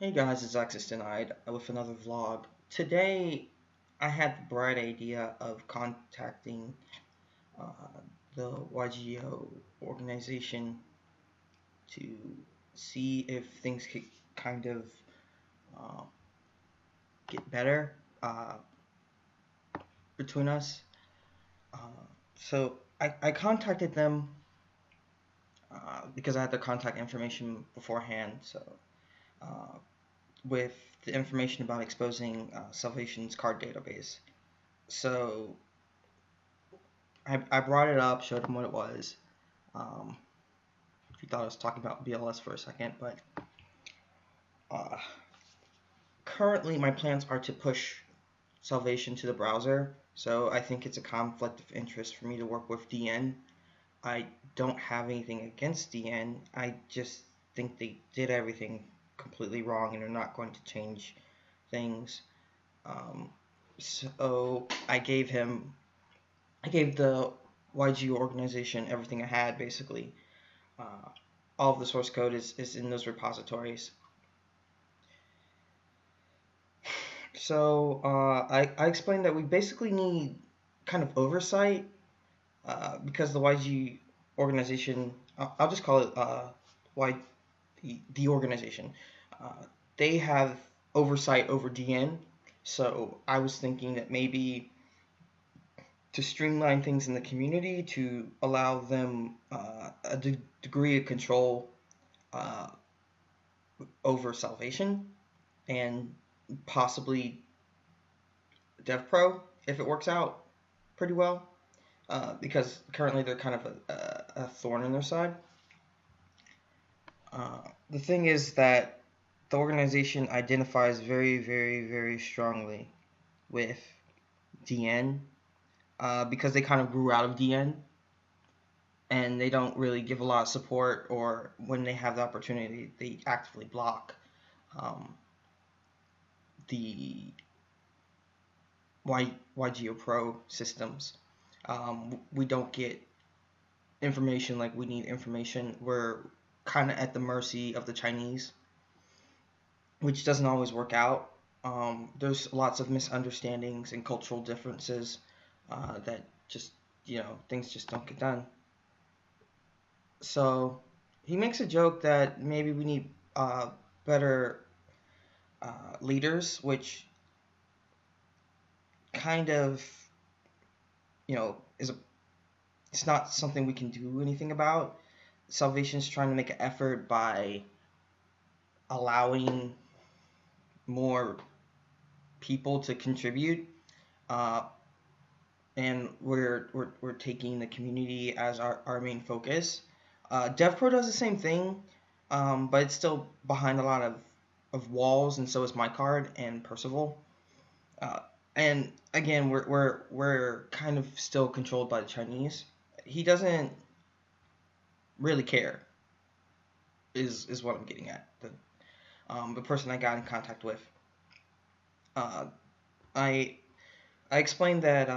Hey guys, it's Access Denied with another vlog. Today, I had the bright idea of contacting the YGO organization to see if things could kind of uh, get better between us. Uh, so I contacted them because I had the contact information beforehand. Uh, with the information about exposing Salvation's card database. So I brought it up, showed him what it was. Um, he thought I was talking about BLS for a second, but uh, currently my plans are to push Salvation to the browser. So I think it's a conflict of interest for me to work with DN. I don't have anything against DN. I just think they did everything completely wrong and are not going to change things. Um, so I gave the YG organization everything I had basically. Uh, all of the source code is in those repositories. So I explained that we basically need kind of oversight because the YG organization, I'll just call it Y the organization. Uh, they have oversight over DN. So I was thinking that maybe to streamline things in the community to allow them degree of control uh, over Salvation and possibly DevPro if it works out pretty well, because currently they're kind of a thorn in their side. The thing is that the organization identifies very, very, very strongly with DN because they kind of grew out of DN and they don't really give a lot of support, or when they have the opportunity, they actively block um, the YGO Pro systems. We don't get information like we need information. We're kind of at the mercy of the Chinese, which doesn't always work out. There's lots of misunderstandings and cultural differences that just, things just don't get done. So he makes a joke that maybe we need better leaders, which kind of, is a it's not something we can do anything about. Salvation's trying to make an effort by allowing more people to contribute, uh, and we're taking the community as our main focus. DevPro does the same thing, but it's still behind a lot of walls, and so is my card and Percival. Uh, and again, we're kind of still controlled by the Chinese. He doesn't really care. Is what I'm getting at. The person I got in contact with. Uh, I I explained that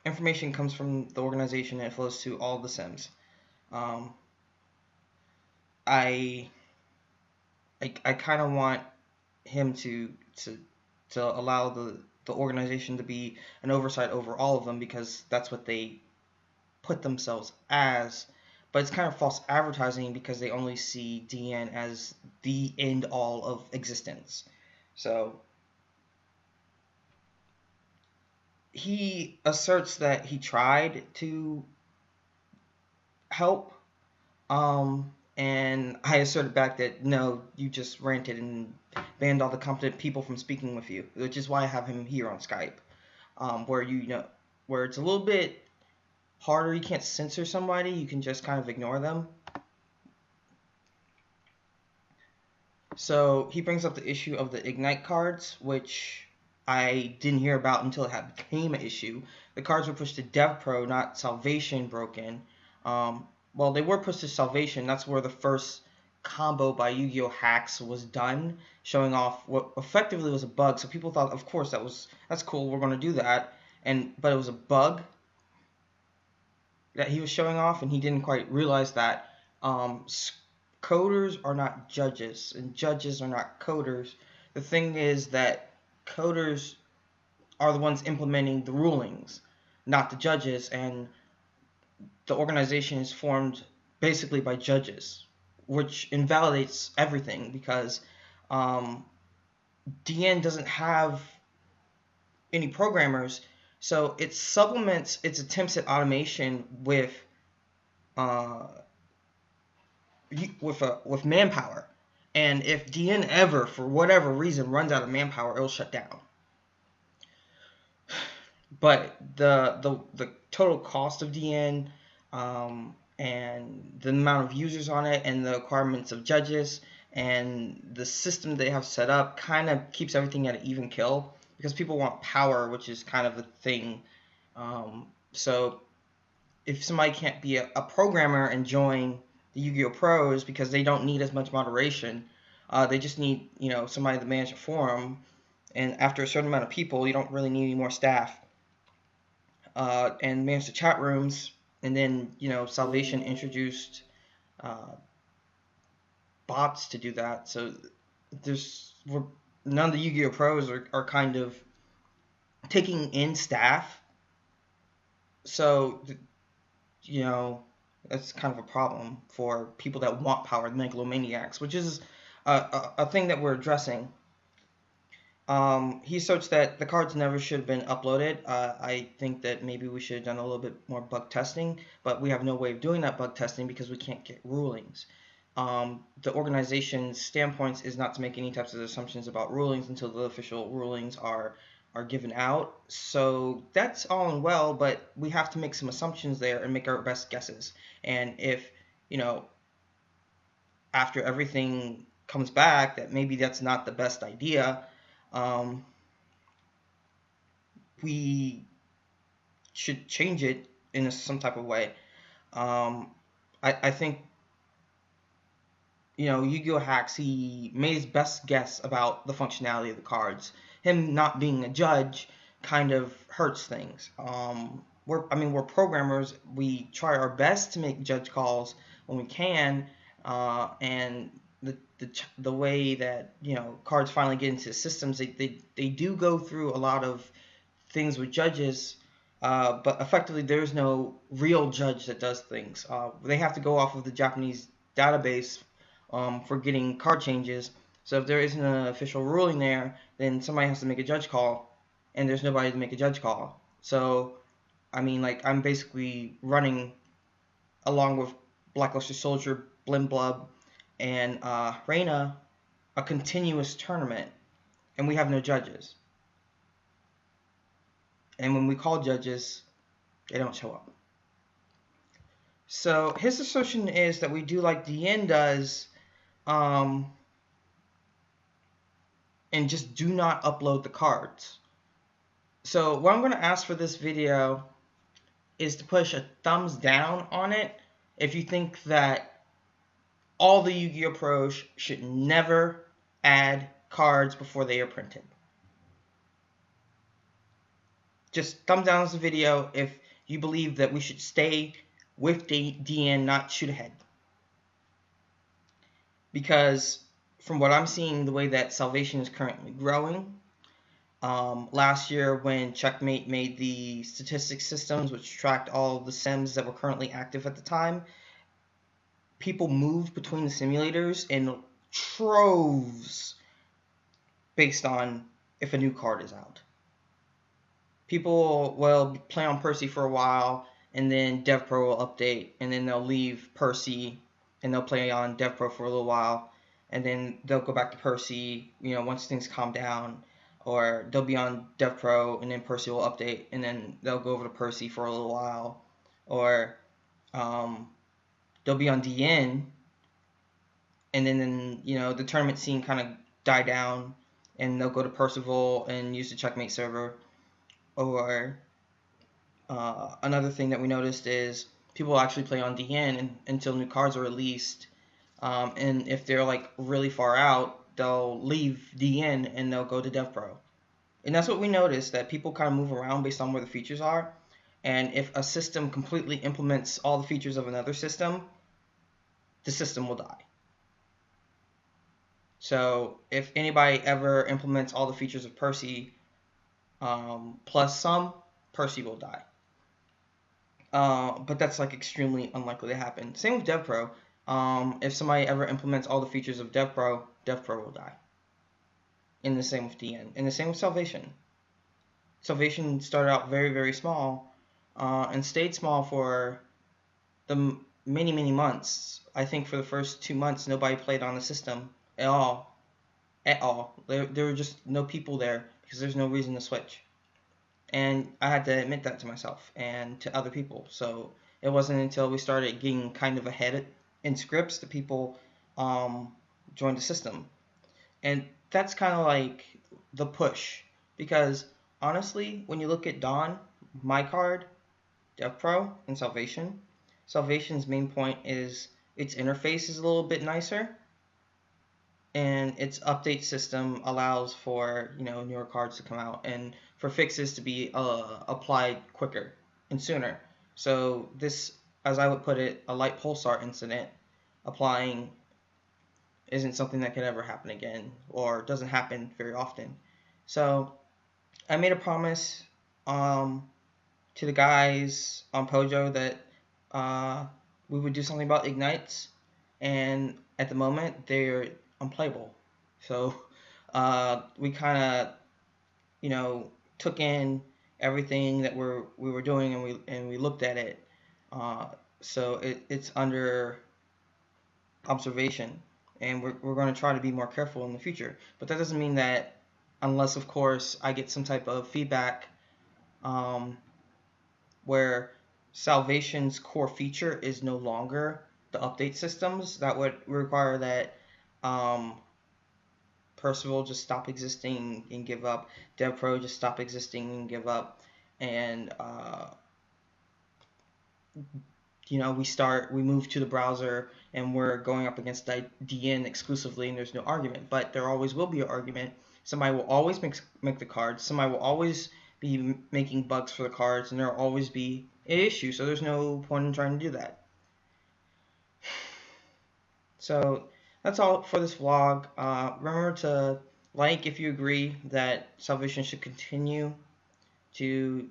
information comes from the organization and it flows to all the Sims. Um, I I kind of want him to to allow the organization to be an oversight over all of them because that's what they put themselves as. But it's kind of false advertising because they only see DN as the end all of existence. So he asserts that he tried to help, and I asserted back that no, you just ranted and banned all the competent people from speaking with you, which is why I have him here on Skype, where where it's a little bit harder. You can't censor somebody; you can just kind of ignore them. So he brings up the issue of the Ignite cards, which I didn't hear about until it had became an issue. The cards were pushed to DevPro, not Salvation broken. Well, they were pushed to Salvation. That's where the first combo by Yu-Gi-Oh! Hacks was done, showing off what effectively was a bug. So people thought, of course, that's cool. We're going to do that. But it was a bug that he was showing off, and he didn't quite realize that. coders are not judges, and judges are not coders. The thing is that coders are the ones implementing the rulings, not the judges, and the organization is formed basically by judges, which invalidates everything because um, DN doesn't have any programmers, so it supplements its attempts at automation uh, with manpower. And if DN ever, for whatever reason, runs out of manpower, it'll shut down. But the total cost of DN, and the amount of users on it and the requirements of judges and the system they have set up kind of keeps everything at an even kill because people want power, which is kind of a thing. So if somebody can't be a programmer and join the Yu-Gi-Oh! Pros because they don't need as much moderation, they just need somebody to manage a forum, and after a certain amount of people, you don't really need any more staff, and manage the chat rooms. And then Salvation introduced uh, bots to do that. So none of the Yu-Gi-Oh! Pros are kind of taking in staff. So that's kind of a problem for people that want power, the megalomaniacs, which is a thing that we're addressing. He asserts that the cards never should have been uploaded. I think that maybe we should have done a little bit more bug testing, but we have no way of doing that bug testing because we can't get rulings. The organization's standpoint is not to make any types of assumptions about rulings until the official rulings are given out. So that's all and well, but we have to make some assumptions there and make our best guesses. And if, after everything comes back, that maybe that's not the best idea, we should change it in some type of way. I think Yu-Gi-Oh! Hacks, he made his best guess about the functionality of the cards. Him not being a judge kind of hurts things. We're programmers. We try our best to make judge calls when we can, and the way that cards finally get into systems, they do go through a lot of things with judges, but effectively there's no real judge that does things. They have to go off of the Japanese database for getting card changes. So if there isn't an official ruling there, then somebody has to make a judge call, and there's nobody to make a judge call. So, I'm basically running along with Blackluster Soldier, Blimblub, and Reina a continuous tournament, and we have no judges. And when we call judges, they don't show up. So his assertion is that we do like DN does, and just do not upload the cards. So what I'm going to ask for this video is to push a thumbs down on it if you think that all the Yu-Gi-Oh! Pros should never add cards before they are printed. Just thumb down the video if you believe that we should stay with DN, not shoot ahead. Because from what I'm seeing, the way that Salvation is currently growing, last year when Checkmate made the statistics systems which tracked all of the sims that were currently active at the time, people moved between the simulators in troves based on if a new card is out. People will play on Percy for a while, and then DevPro will update, and then they'll leave Percy, and they'll play on DevPro for a little while, and then they'll go back to Percy, once things calm down, or they'll be on DevPro, and then Percy will update, and then they'll go over to Percy for a little while, or they'll be on DN, and then the tournament scene kind of die down, and they'll go to Percival and use the Checkmate server. Or another thing that we noticed is people actually play on DN until new cards are released, and if they're like really far out, they'll leave DN and they'll go to DevPro. And that's what we noticed, that people kind of move around based on where the features are. And if a system completely implements all the features of another system, the system will die. So if anybody ever implements all the features of Percy plus some, Percy will die. But that's like extremely unlikely to happen. Same with DevPro. If somebody ever implements all the features of DevPro, DevPro will die. And the same with DN. And the same with Salvation. Salvation started out very, very small and stayed small for the many, many months. I think for the first 2 months, nobody played on the system at all. At all. There were just no people there because there's no reason to switch. And I had to admit that to myself and to other people. So it wasn't until we started getting kind of ahead in scripts that people joined the system. And that's kind of like the push. Because honestly, when you look at Dawn, My Card, DevPro, and Salvation, Salvation's main point is its interface is a little bit nicer, and its update system allows for newer cards to come out and for fixes to be applied quicker and sooner. So this, as I would put it, a light pulsar incident applying isn't something that could ever happen again or doesn't happen very often. So I made a promise um, to the guys on Pojo that uh, we would do something about ignites, and at the moment they're unplayable. So we kind of took in everything that we were doing, and we looked at it. Uh, so it's under observation, and we're going to try to be more careful in the future. But that doesn't mean that unless, of course, I get some type of feedback um, where Salvation's core feature is no longer the update systems, that would require that um, Percival just stop existing and give up, DevPro just stop existing and give up, and we move to the browser and we're going up against DN exclusively, and there's no argument. But there always will be an argument. Somebody will always make the cards. Somebody will always be making bugs for the cards, and there will always be an issue. So there's no point in trying to do that. So that's all for this vlog. Remember to like if you agree that Salvation should continue to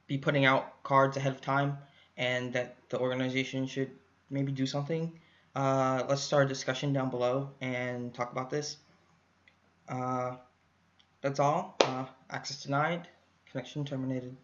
be putting out cards ahead of time, and that the organization should maybe do something. Let's start a discussion down below and talk about this. That's all. Access denied. Connection terminated.